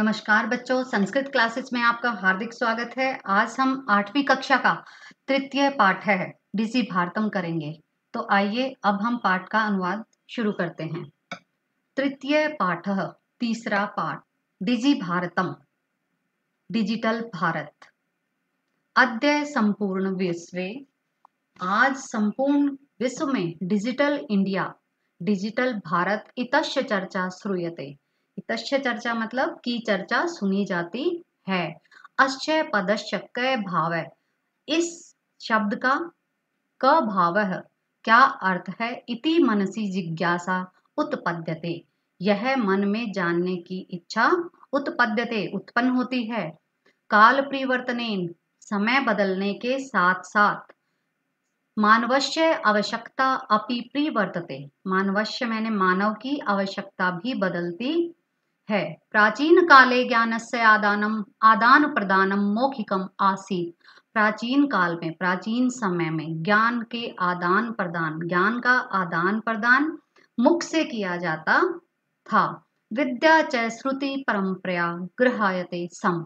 नमस्कार बच्चों, संस्कृत क्लासेस में आपका हार्दिक स्वागत है। आज हम 8वीं कक्षा का तृतीय पाठ है डिजि भारतम करेंगे। तो आइए अब हम पाठ का अनुवाद शुरू करते हैं। तृतीय पाठ, तीसरा पाठ, डिजि भारतम, डिजिटल भारत। अद्य संपूर्ण विश्व, आज संपूर्ण विश्व में डिजिटल इंडिया, डिजिटल भारत इतस्य चर्चा श्रूयते। इतस्य चर्चा मतलब की चर्चा सुनी जाती है। अस्य पदस्य क भाव, इस शब्द का क भाव क्या अर्थ है। इति मनसि जिज्ञासा उत्पद्यते, यह मन में जानने की इच्छा उत्पद्यते उत्पन्न होती है। काल परिवर्तनेन, समय बदलने के साथ साथ, मानवस्य आवश्यकता अपि परिवर्तते, मानवस्य मैंने मानव की आवश्यकता भी बदलती है। प्राचीन काले ज्ञानस्य आदान प्रदानम मौखिकम आसीत्, प्राचीन काल में, प्राचीन समय में ज्ञान के आदान प्रदान, ज्ञान का आदान प्रदान मुख से किया जाता था। विद्या च श्रुति परंपरा गृह्यते सम,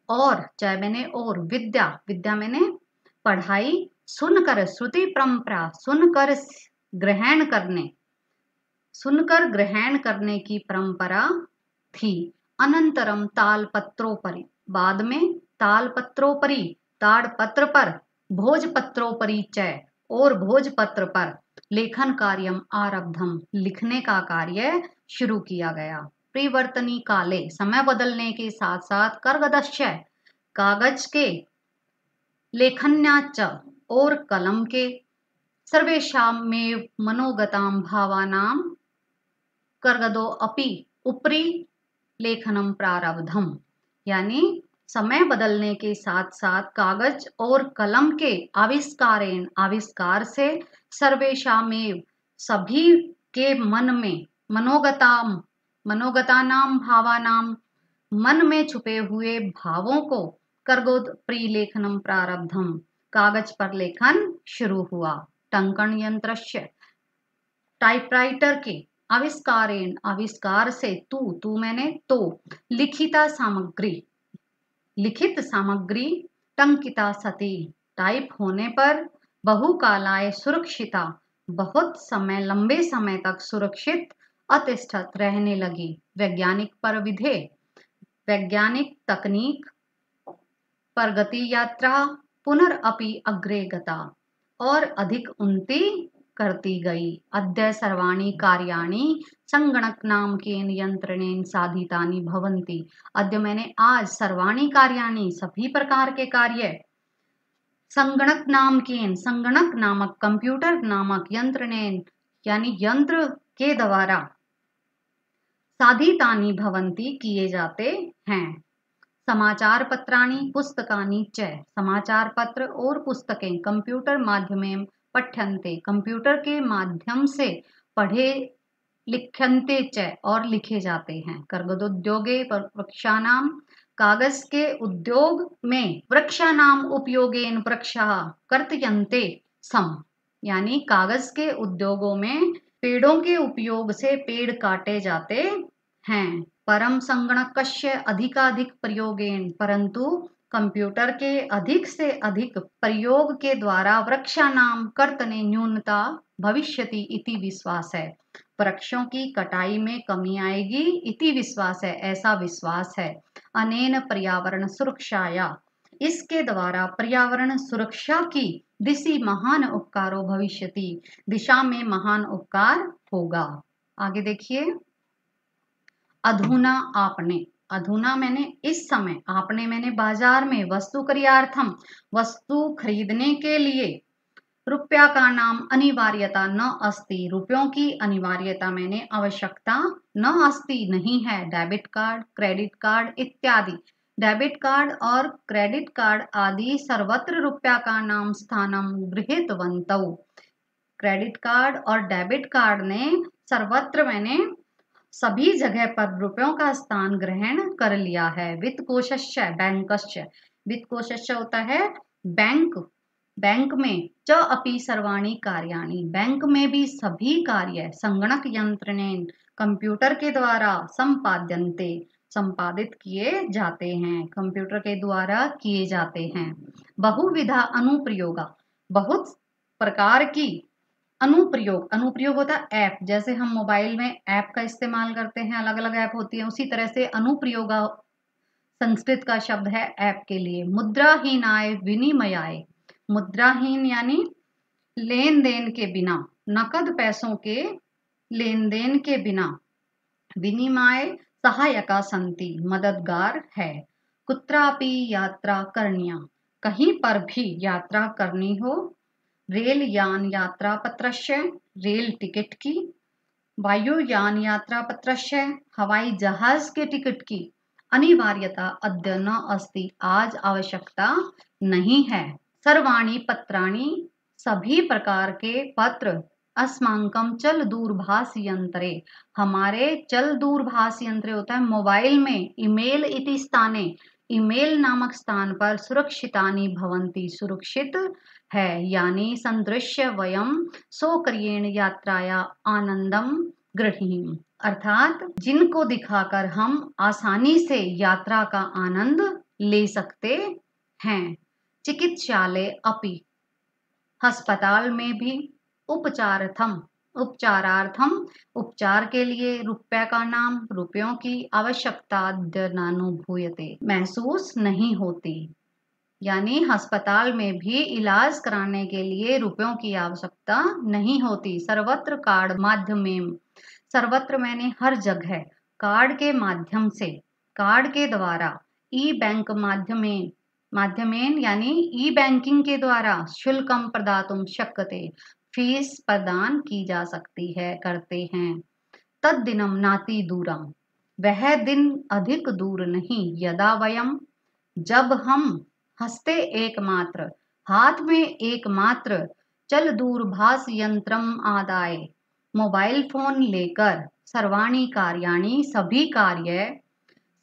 और चाहे मैंने और, विद्या, विद्या मैंने पढ़ाई, सुनकर, श्रुति परंपरा सुनकर ग्रहण करने, सुनकर ग्रहण करने की परंपरा थी। अनंतरम तालपत्रोपरि, बाद में तालपत्रोपरि, ताड़पत्र पर, भोजपत्रोपरि च, और भोजपत्र पर लेखन कार्यम आरब्धम, लिखने का कार्य शुरू किया गया। परिवर्तनी काले, समय बदलने के साथ साथ, कर्गदस्य, कागज के, लेखन्या च, और कलम के, सर्वेषां में मनोगतां भावानां कर्गदो अपि उपरि लेखनम प्रारब्धम, यानी समय बदलने के साथ साथ कागज और कलम के आविष्कारेण, आविष्कार से, सर्वेषामेव, सभी के मन में, मनोगताम, मनोगतानाम भावानाम, मन में छुपे हुए भावों को, कर्गोद प्रिलेखनम प्रारब्धम, कागज पर लेखन शुरू हुआ। टंकन यंत्रस्य, टाइपराइटर के आविष्कारेण, आविष्कार से, तू मैंने तो, लिखिता सामग्री, लिखित सामग्री, टंकिता सती, टाइप होने पर, बहुकालाय सुरक्षिता, बहुत समय, लंबे समय तक सुरक्षित, अतिष्ठत, रहने लगी। वैज्ञानिक परविधे, वैज्ञानिक तकनीक, प्रगति यात्रा, पुनरअपि अग्रे गता, और अधिक उन्नति करती गई। अद्य सर्वाणि कार्याणि संगणक नाम के नियंत्रणेन साधितानि भवन्ति। अद्य मैंने आज, सर्वाणि कार्याणि, सभी प्रकार के कार्य, संगणक नाम के, संगणक नामक, कंप्यूटर नामक, यंत्रणेन यानी यंत्र के द्वारा, साधितानि भवन्ति किए जाते हैं। समाचार पत्राणि पुस्तकानि च, समाचार पत्र और पुस्तकें, कंप्यूटर माध्यमेन पठ्यन्ते, कंप्यूटर के माध्यम से पढ़े, लिख्यन्ते च, और लिखे जाते हैं। कर्गदोद्योगे वृक्षाणाम, कागज के उद्योग में, वृक्षाणाम उपयोगेन वृक्षाः कर्तयन्ते सम, यानी कागज के उद्योगों में पेड़ों के उपयोग से पेड़ काटे जाते हैं। परम संगणकस्य अधिकाधिक प्रयोगेन, परंतु कंप्यूटर के अधिक से अधिक प्रयोग के द्वारा, वृक्षाणाम कर्तने न्यूनता भविष्यति इति विश्वास है, वृक्षों की कटाई में कमी आएगी, इति विश्वास है, ऐसा विश्वास है। अनेन पर्यावरण सुरक्षाया, इसके द्वारा पर्यावरण सुरक्षा की, दिशि महान उपकारो भविष्यति, दिशा में महान उपकार होगा। आगे देखिए। अधुना आपने, अधुना मैंने इस समय, आपने मैंने बाजार में, वस्तु क्रयार्थम, वस्तु खरीदने के लिए, रुपया का नाम अनिवार्यता न अस्ति, रुपयों की अनिवार्यता मैंने आवश्यकता न अस्ति, नहीं है। डेबिट कार्ड, क्रेडिट कार्ड इत्यादि, डेबिट कार्ड और क्रेडिट कार्ड आदि सर्वत्र रुपया का नाम स्थानम गृहीतवन्तौ, क्रेडिट कार्ड और डेबिट कार्ड ने सर्वत्र, मैंने सभी जगह पर रुपयों का स्थान ग्रहण कर लिया है। वित्त कोशस्य बैंकस्य, वित्त कोशस्य होता है बैंक, बैंक में, च अपि सर्वाणि कार्याणि, बैंक में भी सभी कार्य, संगणक यंत्रणेन, कंप्यूटर के द्वारा, संपाद्यन्ते, संपादित किए जाते हैं, कंप्यूटर के द्वारा किए जाते हैं। बहुविधा अनुप्रयोगा, बहुत प्रकार की अनुप्रयोग, अनुप्रयोग होता है ऐप, जैसे हम मोबाइल में ऐप का इस्तेमाल करते हैं, अलग अलग ऐप होती है, उसी तरह से अनुप्रयोगा संस्कृत का शब्द है ऐप के लिए। मुद्राहीनाय विनिमयाय, मुद्राहीन यानी लेन देन के बिना, नकद पैसों के लेन देन के बिना, विनिमय सहायका संति, मददगार है। कुत्रापि यात्रा करनिया, कहीं पर भी यात्रा करनी हो, रेल यान यात्रा पत्रस्य, रेल टिकट की, वायुयान यात्रा पत्रस्य, हवाई जहाज के टिकट की, अनिवार्यता अद्य न अस्ति, आज आवश्यकता नहीं है। सर्वाणि पत्राणि, सभी प्रकार के पत्र, अस्माकं चल दूरभाष यंत्रे, हमारे चल दूरभाष यंत्र होता है मोबाइल में, ईमेल इति स्थाने, ईमेल नामक स्थान पर, सुरक्षितानि भवन्ति, सुरक्षित है, यानी संदृश्य वयम सौकर्येण यात्राया आनंदम गृहीम, अर्थात जिनको दिखाकर हम आसानी से यात्रा का आनंद ले सकते हैं। चिकित्सालय अपि, अस्पताल में भी, उपचारार्थम, उपचारार्थम, उपचार के लिए, रुपये का नाम, रुपयों की आवश्यकता नानुभूयते, महसूस नहीं होती, यानी अस्पताल में भी इलाज कराने के लिए रुपयों की आवश्यकता नहीं होती। सर्वत्र कार्ड माध्यमें, सर्वत्र मैंने हर जगह, कार्ड के माध्यम से, कार्ड के द्वारा, ई बैंक माध्यमें, माध्यमेन यानी ई बैंकिंग के द्वारा, शुल्कम प्रदातुम शक्यते, फीस प्रदान की जा सकती है, करते हैं। तद दिनम नाति दूरम, वह दिन अधिक दूर नहीं, यदा वयम, जब हम, हस्ते एकमात्र, हाथ में एकमात्र, चल दूरभाष यंत्रम आदाय, मोबाइल फोन लेकर, सर्वाणी कार्याणि, सभी कार्य,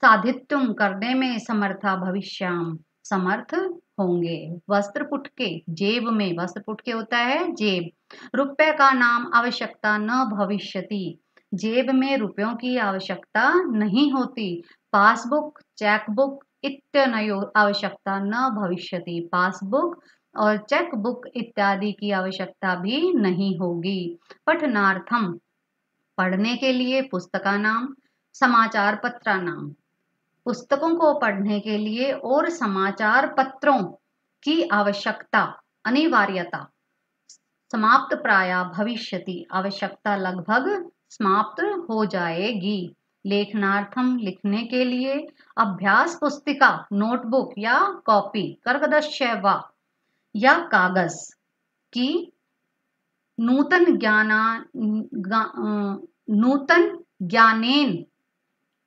साधित्युम करने में, समर्था भविष्याम, समर्थ होंगे। वस्त्र पुटके, जेब में, वस्त्र पुटके होता है जेब, रुपये का नाम आवश्यकता न भविष्यति, जेब में रुपयों की आवश्यकता नहीं होती। पासबुक, चेकबुक इत्यनयो आवश्यकता न भविष्यति, पासबुक और चेकबुक इत्यादि की आवश्यकता भी नहीं होगी। पठनार्थम, पढ़ने के लिए, पुस्तका नाम, समाचार पत्रा नाम, पुस्तकों को पढ़ने के लिए और समाचार पत्रों की आवश्यकता, अनिवार्यता, समाप्त प्राय भविष्यति, आवश्यकता लगभग समाप्त हो जाएगी। लेखनार्थम, लिखने के लिए, अभ्यास पुस्तिका, नोटबुक या कॉपी, कर्कदस्य व या कागज की, नूतन ज्ञानेन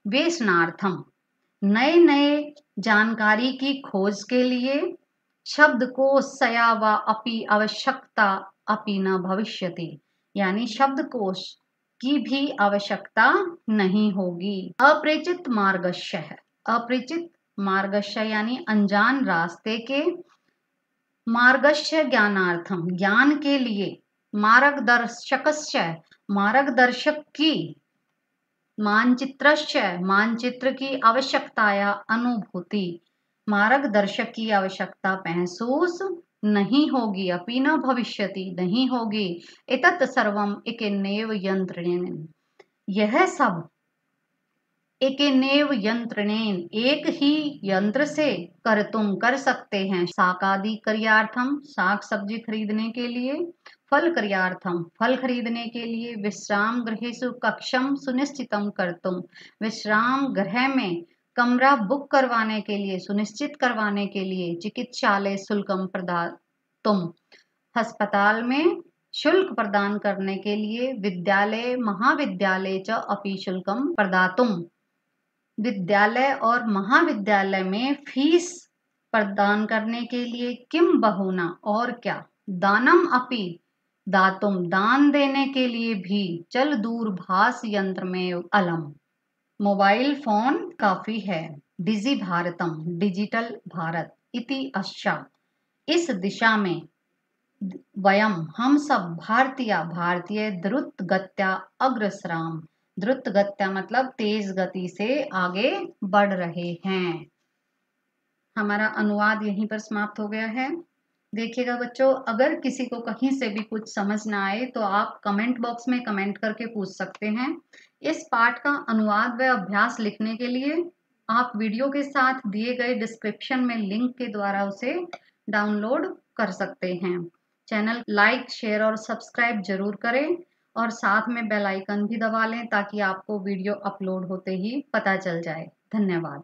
वेशनार्थम, नए नए जानकारी की खोज के लिए, शब्दकोशया व अपि आवश्यकता अपि न भविष्यति, यानी शब्दकोश की भी आवश्यकता नहीं होगी। अपरिचित मार्गस्य, अपरिचित मार्गस्य यानी अनजान रास्ते के, मार्गस्य ज्ञानार्थम, ज्ञान के लिए, मार्गदर्शकस्य, मार्गदर्शक की, मानचित्रस्य, मानचित्र की आवश्यकताया अनुभूति, मार्गदर्शक की आवश्यकता महसूस नहीं होगी, अपि न भविष्यति, नहीं होगी। एतत् सर्वम एकेनैव यंत्रेण, यह सब एकेनैव यंत्रणेन, एक ही यंत्र से कर सकते हैं। शाकादि क्रियार्थम, साग सब्जी खरीदने के लिए, फल क्रियार्थम, फल खरीदने के लिए, विश्राम गृहेषु कक्षम सुनिश्चितम कर्तुम, विश्राम गृह में कमरा बुक करवाने के लिए, सुनिश्चित करवाने के लिए, चिकित्सालय शुल्कम प्रदातुम, अस्पताल में शुल्क प्रदान करने के लिए, विद्यालय महाविद्यालय च अपि शुल्कम प्रदातुम, विद्यालय और महाविद्यालय में फीस प्रदान करने के लिए, किम बहुना, और क्या, दानम अपि दातुम, दान देने के लिए भी, चल दूरभाष यंत्र में अलम, मोबाइल फोन काफी है। डिजी भारतम, डिजिटल भारत, इति अच्छा, इस दिशा में, वयम, हम सब, भारतीय, भारतीय, द्रुत गत्या अग्रसराम, द्रुत गत्या मतलब तेज गति से आगे बढ़ रहे हैं। हमारा अनुवाद यहीं पर समाप्त हो गया है। देखिएगा बच्चों, अगर किसी को कहीं से भी कुछ समझ ना आए तो आप कमेंट बॉक्स में कमेंट करके पूछ सकते हैं। इस पाठ का अनुवाद व अभ्यास लिखने के लिए आप वीडियो के साथ दिए गए डिस्क्रिप्शन में लिंक के द्वारा उसे डाउनलोड कर सकते हैं। चैनल लाइक, शेयर और सब्सक्राइब जरूर करें और साथ में बेल आइकन भी दबा लें ताकि आपको वीडियो अपलोड होते ही पता चल जाए। धन्यवाद।